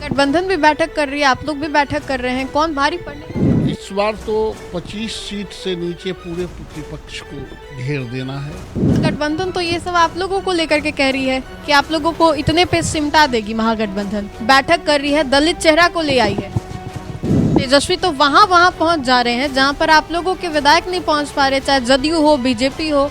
गठबंधन भी बैठक कर रही है, आप लोग भी बैठक कर रहे हैं, कौन भारी पड़ने? इस बार तो 25 सीट से नीचे पूरे प्रतिपक्ष को घेर देना है। गठबंधन तो ये सब आप लोगों को लेकर के कह रही है कि आप लोगों को इतने पे सिमटा देगी महागठबंधन। बैठक कर रही है, दलित चेहरा को ले आई है। तेजस्वी तो वहाँ पहुँच जा रहे हैं जहाँ पर आप लोगों के विधायक नहीं पहुँच पा रहे, चाहे जदयू हो, बीजेपी हो।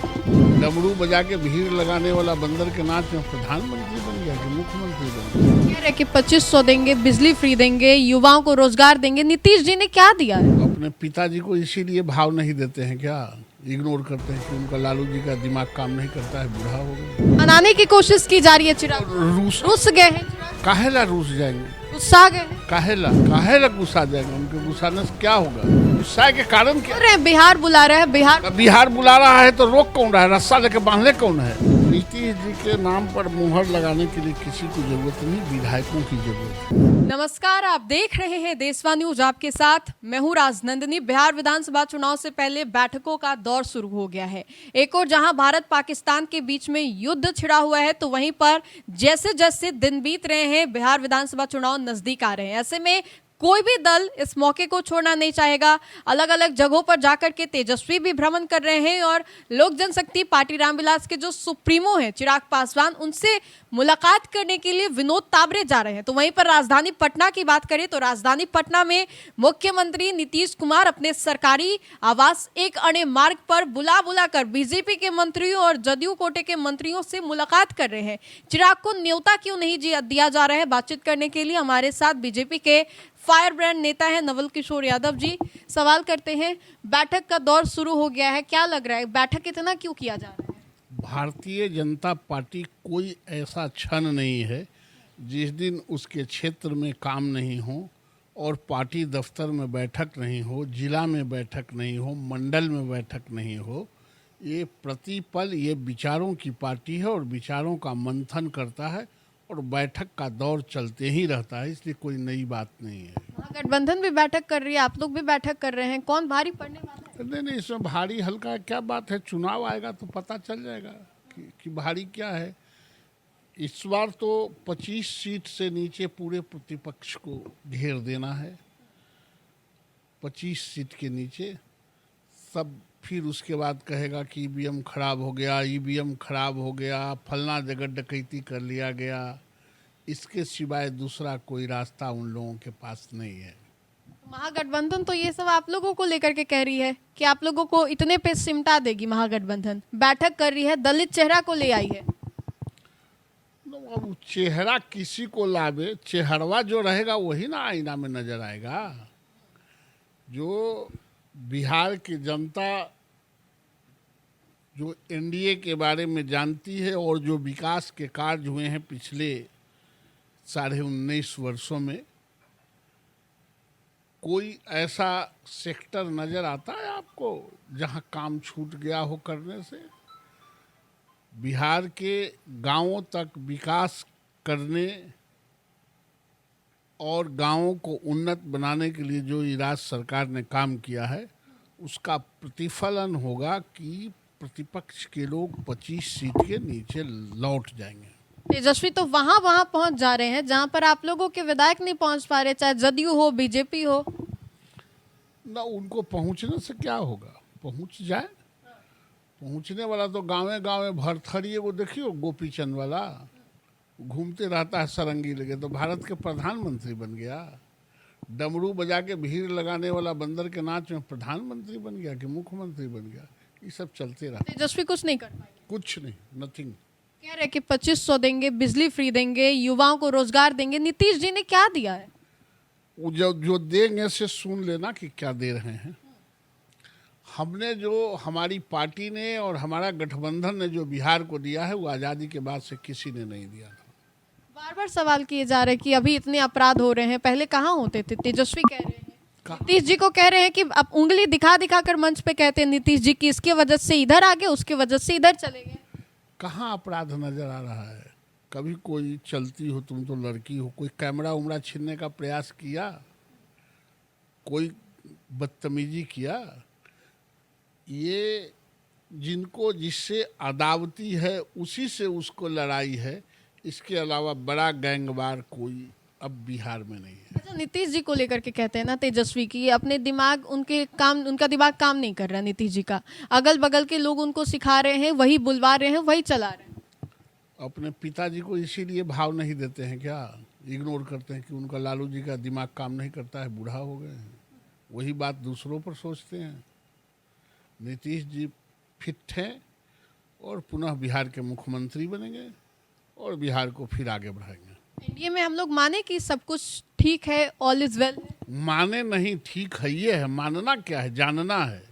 डमरू बजा के भीड़ लगाने वाला बंदर के नाच में प्रधानमंत्री बन गया कि मुख्यमंत्री बन गया। कह रहे कि 2500 देंगे, बिजली फ्री देंगे, युवाओं को रोजगार देंगे। नीतीश जी ने क्या दिया है? अपने पिताजी को इसीलिए भाव नहीं देते हैं क्या, इग्नोर करते हैं कि उनका लालू जी का दिमाग काम नहीं करता है, बूढ़ा हो गया। मनाने की कोशिश की जा रही है। चिराग रूस गए हैं, काहेला रूस जाएंगे, गुस्सा गए हैं। काहेला गुस्सा जाएंगे, उनके गुस्साने से क्या होगा? गुस्सा के कारण क्या? अरे बिहार बुला रहे हैं, बिहार बुला रहा है तो रोक कौन रहा है? रस्सा लेके बांधले कौन है? नीतीश जी के नाम पर मुहर लगाने के लिए किसी को जरूरत नहीं, विधायकों की जरूरत है। नमस्कार, आप देख रहे हैं देशवा न्यूज, आपके साथ मैं हूं राजनंदिनी। बिहार विधानसभा चुनाव से पहले बैठकों का दौर शुरू हो गया है। एक और जहां भारत पाकिस्तान के बीच में युद्ध छिड़ा हुआ है, तो वहीं पर जैसे जैसे दिन बीत रहे हैं, बिहार विधानसभा चुनाव नजदीक आ रहे हैं। ऐसे में कोई भी दल इस मौके को छोड़ना नहीं चाहेगा। अलग अलग जगहों पर जाकर के तेजस्वी भी भ्रमण कर रहे हैं और लोक जनशक्ति पार्टी रामविलास के जो सुप्रीमो हैं चिराग पासवान, उनसे मुलाकात करने के लिए विनोद तावरे जा रहे हैं। तो वहीं पर राजधानी पटना की बात करें तो राजधानी पटना में मुख्यमंत्री नीतीश कुमार अपने सरकारी आवास एक अणे मार्ग पर बुला कर बीजेपी के मंत्रियों और जदयू कोटे के मंत्रियों से मुलाकात कर रहे हैं। चिराग को न्योता क्यों नहीं दिया जा रहा है? बातचीत करने के लिए हमारे साथ बीजेपी के फायर ब्रांड नेता है नवल किशोर यादव जी। सवाल करते हैं, बैठक का दौर शुरू हो गया है, क्या लग रहा है बैठक इतना क्यों किया जा रहा है? भारतीय जनता पार्टी कोई ऐसा क्षण नहीं है जिस दिन उसके क्षेत्र में काम नहीं हो और पार्टी दफ्तर में बैठक नहीं हो, जिला में बैठक नहीं हो, मंडल में बैठक नहीं हो। ये प्रतिपल ये विचारों की पार्टी है और विचारों का मंथन करता है और बैठक का दौर चलते ही रहता है, इसलिए कोई नई बात नहीं है। गठबंधन भी बैठक कर रही है, आप लोग भी बैठक कर रहे हैं, कौन भारी पड़ने वाला है? नहीं, इसमें भारी हल्का क्या बात है, चुनाव आएगा तो पता चल जाएगा कि भारी क्या है। इस बार तो 25 सीट से नीचे पूरे प्रतिपक्ष को घेर देना है। 25 सीट के नीचे सब, फिर उसके बाद कहेगा कि ईवीएम खराब हो गया, ईवीएम खराब हो गया, फलना जगह डकैती कर लिया गया। इसके सिवाय दूसरा कोई रास्ता उन लोगों के पास नहीं है। महागठबंधन तो ये सब आप लोगों को लेकर के कह रही है कि आप लोगों को इतने पे सिमटा देगी महागठबंधन। बैठक कर रही है, दलित चेहरा को ले आई है। अब चेहरा किसी को लावे, चेहरवा जो रहेगा वही ना आईना में नजर आएगा। जो बिहार की जनता जो एनडीए के बारे में जानती है और जो विकास के कार्य हुए हैं पिछले 19.5 वर्षों में, कोई ऐसा सेक्टर नजर आता है आपको जहां काम छूट गया हो करने से? बिहार के गांवों तक विकास करने और गांवों को उन्नत बनाने के लिए जो राज्य सरकार ने काम किया है, उसका प्रतिफलन होगा कि प्रतिपक्ष के लोग 25 सीट के नीचे लौट जाएंगे। तेजस्वी तो वहाँ पहुँच जा रहे हैं जहाँ पर आप लोगों के विधायक नहीं पहुँच पा रहे, चाहे जदयू हो, बीजेपी हो। ना उनको पहुँचने से क्या होगा, पहुँच जाए। पहुँचने वाला तो गांवे गांवे भरथरी, वो देखियो गोपी चंद वाला घूमते रहता है सरंगी लगे, तो भारत के प्रधानमंत्री बन गया। डमरू बजा के भीड़ लगाने वाला बंदर के नाच में प्रधानमंत्री बन गया कि मुख्यमंत्री बन गया। ये सब चलते रहा। तेजस्वी कुछ नहीं कर पाएंगे, कुछ नहीं, नथिंग। कह रहे कि 2500 देंगे, बिजली फ्री देंगे, युवाओं को रोजगार देंगे। नीतीश जी ने क्या दिया है? वो जो देंगे से सुन लेना कि क्या दे रहे हैं। हमने जो, हमारी पार्टी ने और हमारा गठबंधन ने जो बिहार को दिया है, वो आज़ादी के बाद से किसी ने नहीं दिया था। बार बार सवाल किए जा रहे हैं कि अभी इतने अपराध हो रहे हैं, पहले कहाँ होते थे? तेजस्वी कह रहे हैं, नीतीश जी को कह रहे हैं कि अब उंगली दिखा कर मंच पे कहते हैं नीतीश जी की इसके वजह से इधर आ गए, उसके वजह से इधर चले गए। कहाँ अपराध नजर आ रहा है? कभी कोई चलती हो, तुम तो लड़की हो, कोई कैमरा उमरा छीनने का प्रयास किया? कोई बदतमीजी किया? ये जिनको जिससे अदावती है उसी से उसको लड़ाई है, इसके अलावा बड़ा गैंगवार कोई अब बिहार में नहीं है। अच्छा, नीतीश जी को लेकर के कहते हैं ना तेजस्वी की अपने दिमाग उनका दिमाग काम नहीं कर रहा नीतीश जी का, अगल बगल के लोग उनको सिखा रहे हैं, वही बुलवा रहे हैं, वही चला रहे हैं। अपने पिताजी को इसीलिए भाव नहीं देते हैं क्या, इग्नोर करते हैं कि उनका लालू जी का दिमाग काम नहीं करता है, बूढ़ा हो गए हैं, वही बात दूसरों पर सोचते हैं। नीतीश जी फिट हैं और पुनः बिहार के मुख्यमंत्री बनेंगे और बिहार को फिर आगे बढ़ाएंगे। एनडीए में हम लोग माने कि सब कुछ ठीक है, ऑल इज वेल। माने नहीं, ठीक है ये है। मानना क्या है, जानना है।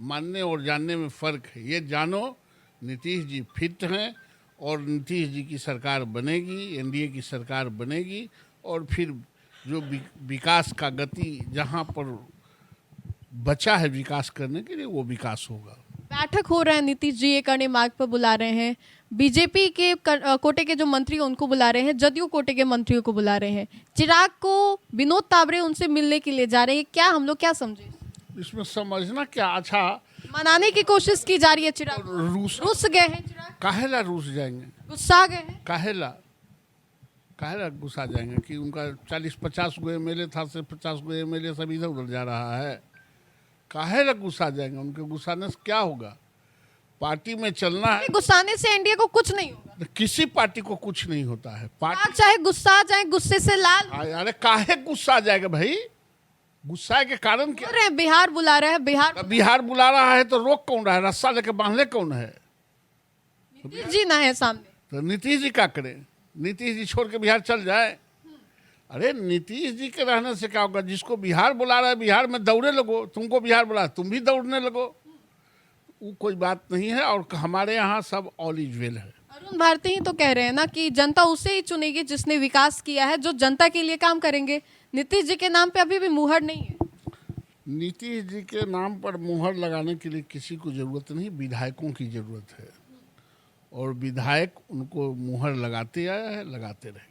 मानने और जानने में फर्क है। ये जानो नीतीश जी फिट हैं और नीतीश जी की सरकार बनेगी, एनडीए की सरकार बनेगी और फिर जो विकास का गति जहाँ पर बचा है विकास करने के लिए वो विकास होगा। बैठक हो रहा है, नीतीश जी एक अणे मार्ग पर बुला रहे हैं, बीजेपी के कोटे के जो मंत्री हैं उनको बुला रहे हैं, जदयू कोटे के मंत्रियों को बुला रहे हैं, चिराग को विनोद तावरे उनसे मिलने के लिए जा रहे हैं। क्या हम लोग क्या समझे इसमें? समझना क्या, अच्छा मनाने की कोशिश की जा रही है चिराग। रूस गए हैं चिराग, काहेला रूस जाएंगे, गुस्सा गए हैं। काहेला गुस्सा जाएंगे कि उनका 40-50 गो एमएलए था, सिर्फ 50 गो एमएलए सब इधर उधर जा रहा है। काहेला गुस्सा जाएंगे? उनके गुस्साने से क्या होगा? पार्टी में चलना है। गुस्साने से एनडीए को कुछ नहीं होगा, किसी पार्टी को कुछ नहीं होता है। पार्टी चाहे गुस्सा आ जाए, गुस्से से लाल। अरे काहे गुस्सा आ जाएगा भाई? गुस्सा के कारण क्या? अरे बिहार बुला रहा है, बिहार बुला रहा है तो रोक कौन रहा है? रस्सा लेके बांधले कौन है? नीतीश जी ना है सामने, तो नीतीश जी क्या करें? नीतीश जी छोड़ के बिहार चल जाए? अरे नीतीश जी के रहने से क्या होगा? जिसको बिहार बुला रहा है बिहार में दौड़े लगो। तुमको बिहार बुला, तुम भी दौड़ने लगो। वो कोई बात नहीं है। और हमारे यहाँ सब ऑल इज वेल है। अरुण भारती ही तो कह रहे हैं ना कि जनता उसे ही चुनेगी जिसने विकास किया है, जो जनता के लिए काम करेंगे। नीतीश जी के नाम पे अभी भी मुहर नहीं है। नीतीश जी के नाम पर मुहर लगाने के लिए किसी को जरूरत नहीं, विधायकों की जरूरत है। और विधायक उनको मुहर लगाते आया है, लगाते रहेगा।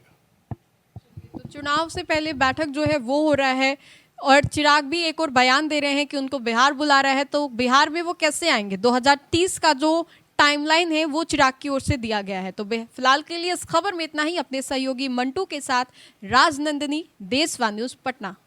तो चुनाव से पहले बैठक जो है वो हो रहा है और चिराग भी एक और बयान दे रहे हैं कि उनको बिहार बुला रहा है, तो बिहार में वो कैसे आएंगे? 2030 का जो टाइमलाइन है वो चिराग की ओर से दिया गया है। तो फिलहाल के लिए इस खबर में इतना ही। अपने सहयोगी मंटू के साथ राजनंदिनी, देश वन न्यूज़, पटना।